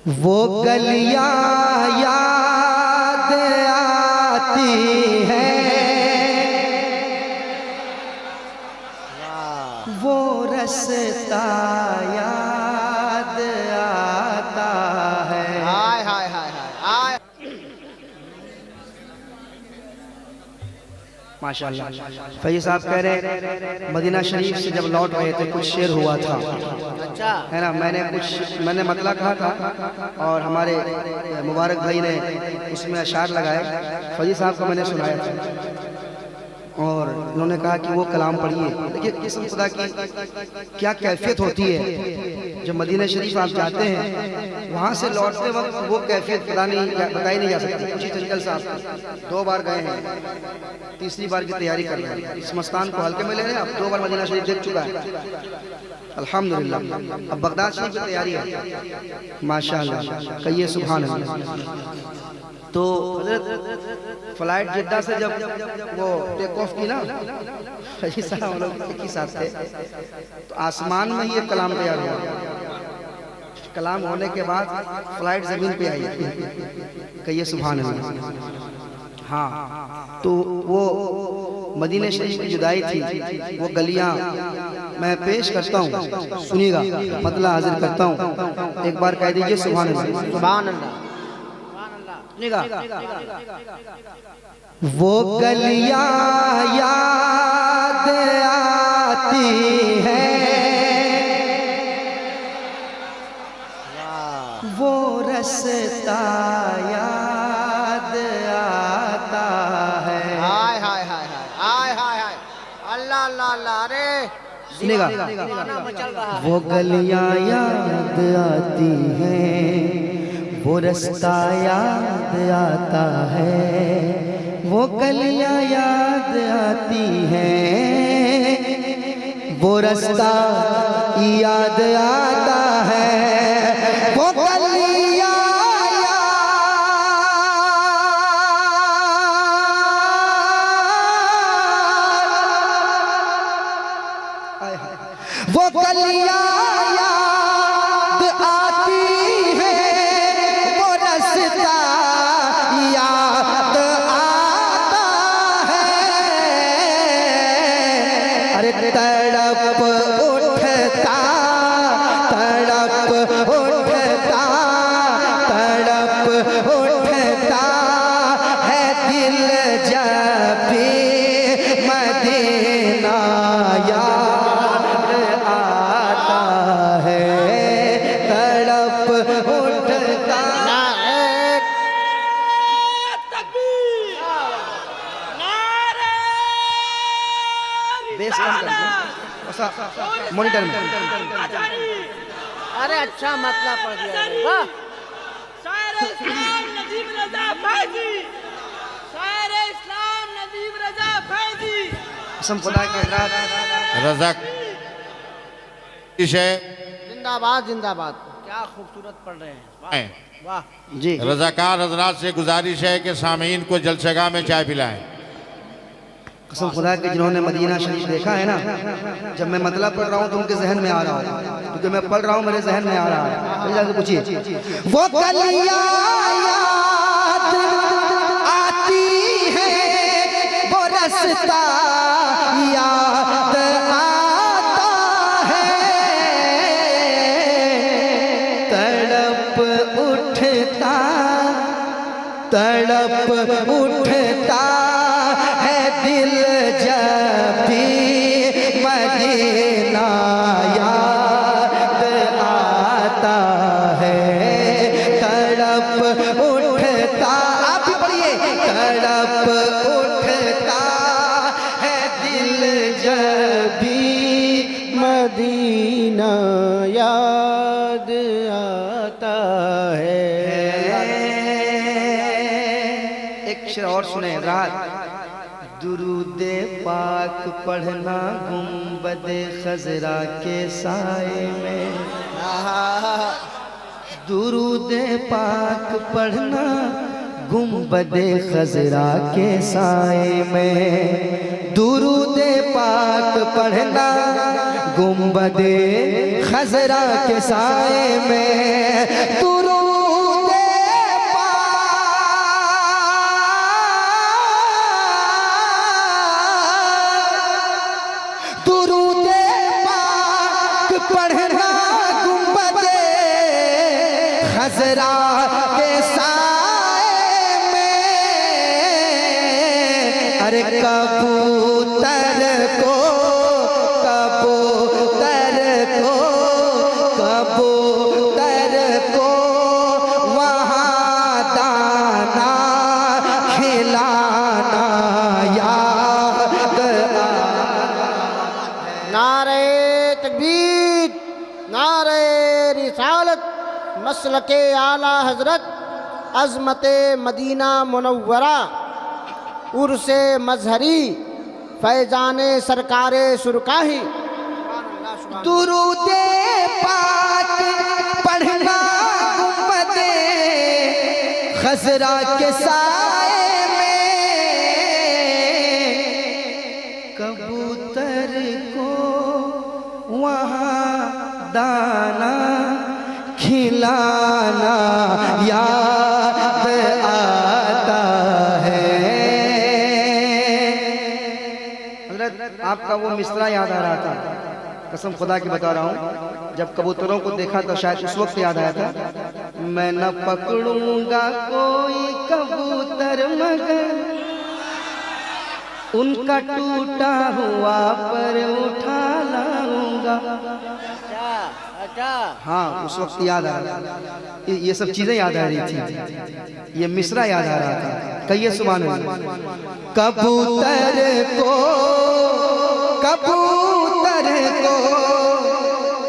वो गलियां याद आती हैं, वो रास्ता याद आता है। हाय हाय हाय हाय। माशाअल्लाह। फैज़ साहब कह रहे मदीना शरीफ से जब लौट रहे थे कुछ शेर हुआ था, अच्छा है ना। मैंने मतला कहा था और हमारे मुबारक भाई ने उसमें अशार लगाए। फैज़ साहब को मैंने सुनाया था और उन्होंने कहा कि वो कलाम पढ़िए। देखिए किस्म खुदा की क्या कैफियत होती है। जब मदीना शरीफ आप जाते हैं वहाँ से लौटते वक्त वो कैफियत बताई नहीं जा सकती। कुछ चंचल साहब 2 बार गए हैं, तीसरी बार की तैयारी कर रहे हैं। इस मस्तान को हल्के में ले रहे हैं। अब 2 बार मदीना शरीफ देख चुका है अल्हम्दुलिल्लाह। अब बगदाद शरीफ की तैयारी है माशाअल्लाह। कहिए सुभान अल्लाह। तो फ्लाइट जिद्दा से जब वो टेक ऑफ की ना, फैज़ साहब हम लोग एक ही साथ थे, तो आसमान में ही एक कलाम तैयार हुआ। कलाम होने के बाद फ्लाइट जमीन पे आई। कहिए सुभान अल्लाह। हाँ, तो वो मदीने शरीफ की जुदाई थी। वो गलियां मैं पेश करता हूँ, सुनिएगा, मतला हाजिर करता हूँ। एक बार कह दीजिए सुभान अल्लाह। सुभान अल्लाह। वो गलियां याद आती हैं, वो रास्ता याद आता है। हाय हाय हाय हाय हाय हाय। अल्लाह अल्लाह अल्लाह। अरे सुनेगा। वो गलियां याद आती हैं, वो रास्ता याद आता है। वो गलियां याद आती हैं, वो रास्ता याद आता है। वो गलियां वो गलियां याद आती हैं, वो रास्ता याद आता है। अरे तड़प उठता तड़प उठता तड़प उठता है दिल जब भी मदीना मॉनिटर में। अरे अच्छा मतलब पढ़ दिया। वाह। शायर इस्लाम नजीब रजा फैजी, शायर इस्लाम नजीब रजा फैजी। कसम खुदा के रज़ा जिंदाबाद जिंदाबाद। क्या खूबसूरत पढ़ रहे हैं। वाह जी। रज़ाकार हज़रात से गुजारिश है कि सामीन को जलसगाह में चाय पिलाएं। कसम खुदा के जिन्होंने मदीना शरीफ देखा है ना, जब मैं मतलब पढ़ रहा हूँ तो उनके जहन में आ रहा हूँ, क्योंकि मैं पढ़ रहा हूँ मेरे जहन में आ रहा है। जाके पूछिए। वो गलियां याद आती हैं, वो रास्ता याद आता है। तड़प उठता तड़प उठता है दिल जब भी मदीना याद आता है। तड़प उठता, आप भी पढ़िए। तड़प उठता है दिल जब भी मदीना याद आता है। एक शेर और सुने। रात दुरूदे पाक पढ़ना गुंबदे खजरा के साए में। दुरूदे पाक पढ़ना गुंबदे खजरा के साए में। दुरूदे पाक पढ़ना गुंबदे खजरा के साए में। दुरूद खजरा के साए में, अरे कबूतर को वहाँ दाना खिलाना याद नारे तकबीर, नारे रिसालत, मसलके आला हजरत, अज़मते मदीना मुनव्वरा, उर्से मजहरी, फैजाने सरकारे सुरकाही। दुरूदे पाक पढ़ना गुंबदे खजरा के साए में, कबूतर को वहाँ दाना खिलाना याद आता है। हज़रत आपका वो मिसरा याद आ रहा था, कसम खुदा की बता रहा हूँ, जब कबूतरों को देखा तो शायद उस वक्त याद आया था, मैं न पकड़ूंगा कोई कबूतर मगर उनका टूटा हुआ पर उठा लाऊंगा। हाँ, उस वक्त याद आ रहा था, ये सब चीजें याद आ रही थी, ये मिसरा याद आ रहा था। कहिए सुभान अल्लाह। कबूतर को कबूतर को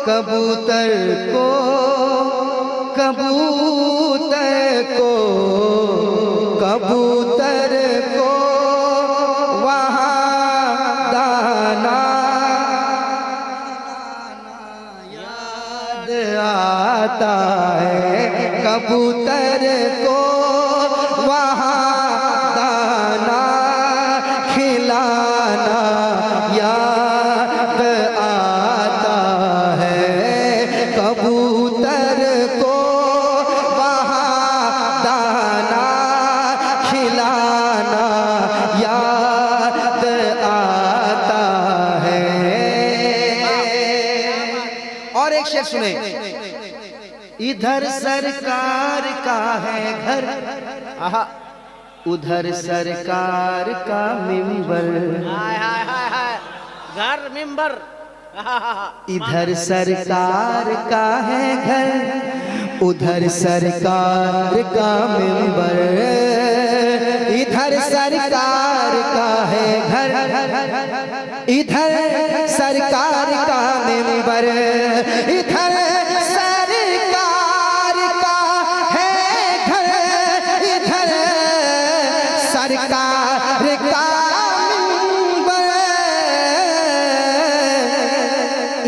कबूतर को कबूतर को कबूतर को वहाँ दाना याद आता है, कबूतर को वहाँ दाना खिलाना याद आता है, कबूतर को वहाँ दाना खिलाना याद आता है। और एक शेर सुने, इधर सरकार का है घर, उधर सरकार का मिंबर, हाय हाय हाय हाय, घर मिंबर। इधर सरकार का है घर, उधर सरकार का मिंबर, इधर सरकार का है घर, इधर सरकार का मिंबर, इधर सरकार का है घर, इधर सरकार का मिंबर,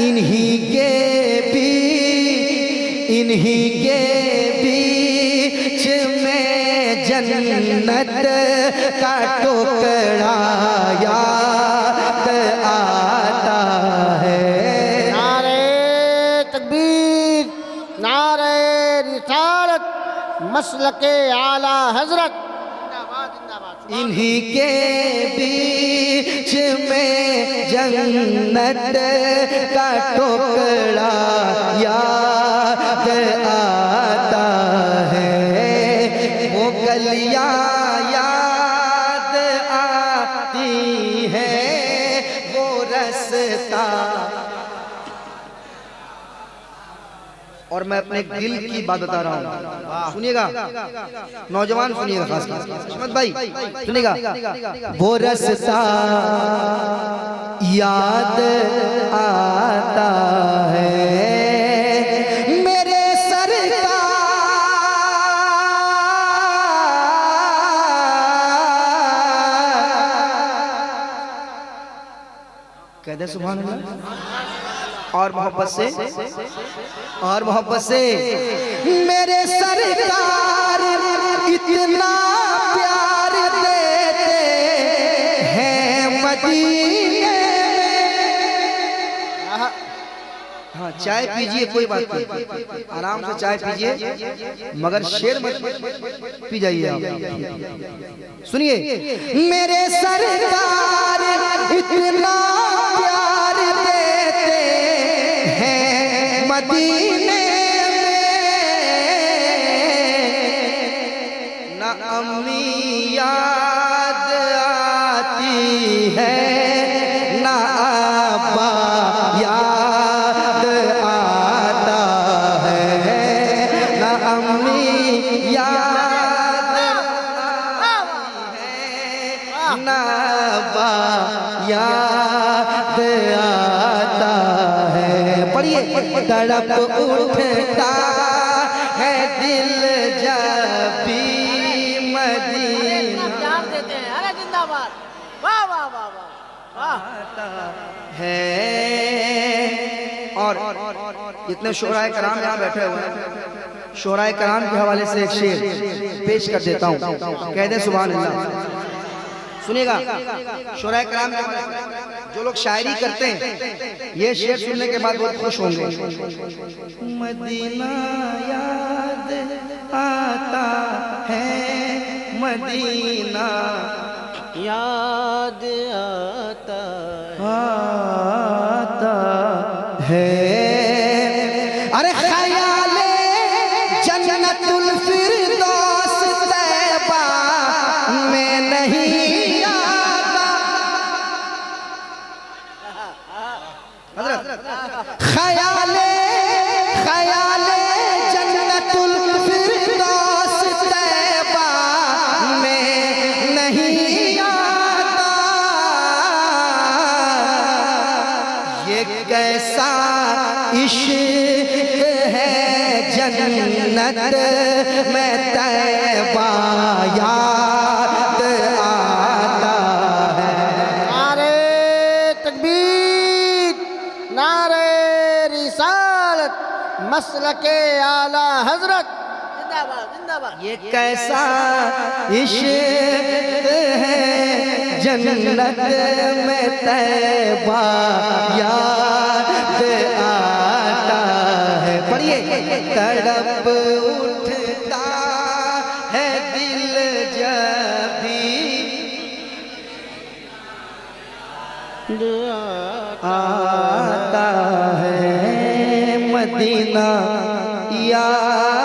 इन्हीं के बीच में जन्नत का टुकड़ा याद आता है। नारे तकबीर, नारे रिसालत, मसलके आला हजरत, इन्हीं के बीच में जन्नत का टुकड़ा याद आता है, वो गलियां याद आती है, वो रास्ता। और मैं अपने दिल की बात बता रहा हूँ, सुनिएगा नौजवान, सुनिएगा खास अहमद भाई, सुनिएगा। वो रास्ता याद आता है मेरे सरकार, कहते सुभान अल्लाह। और मोहब्बत से, और मोहब्बत से, मेरे सरकार इतना प्यार देते हैं मदीने में। हाँ, चाय पीजिए, कोई बात नहीं, आराम से चाय पीजिए, मगर शेर मत पी जाइए आप। सुनिए, मेरे सरकार इतना प्यार देते हैं मदीने में, अम्मी याद नाबा याद आता है। पढ़िए, तड़प उठता है दिल जब भी मदीना प्यार देते हैं। अरे जिंदाबाद, वाह वाह वाह वाह वाह। है। और इतने शोराए कराम यहाँ बैठे हुए हैं, शोराए कराम के हवाले से एक शेर पेश कर देता हूँ, कह दे सुभान अल्लाह। सुनिएगा, शोराए कराम के हवाले से जो लोग शायरी करते हैं, ये शेर सुनने के बाद बहुत खुश होंगे। मदीना याद आता है, मदीना याद आता है। अरे ख्याले जन्नतुल फिरदौस तैबा में नहीं आता। ख्याले जन्नतुल फिरदौस तैबा में नहीं आता। ये कैसा इश्क है जन्नत में तैबा याद आता है। नारे तकबीर, नारे रिसालत, मसलके आला हजरत, जिंदाबाद जिंदाबाद। ये कैसा इश्क है जन्नत में तैबा याद आता है। पढ़िए, तड़प उठता है दिल जब भी आता है, मदीना याद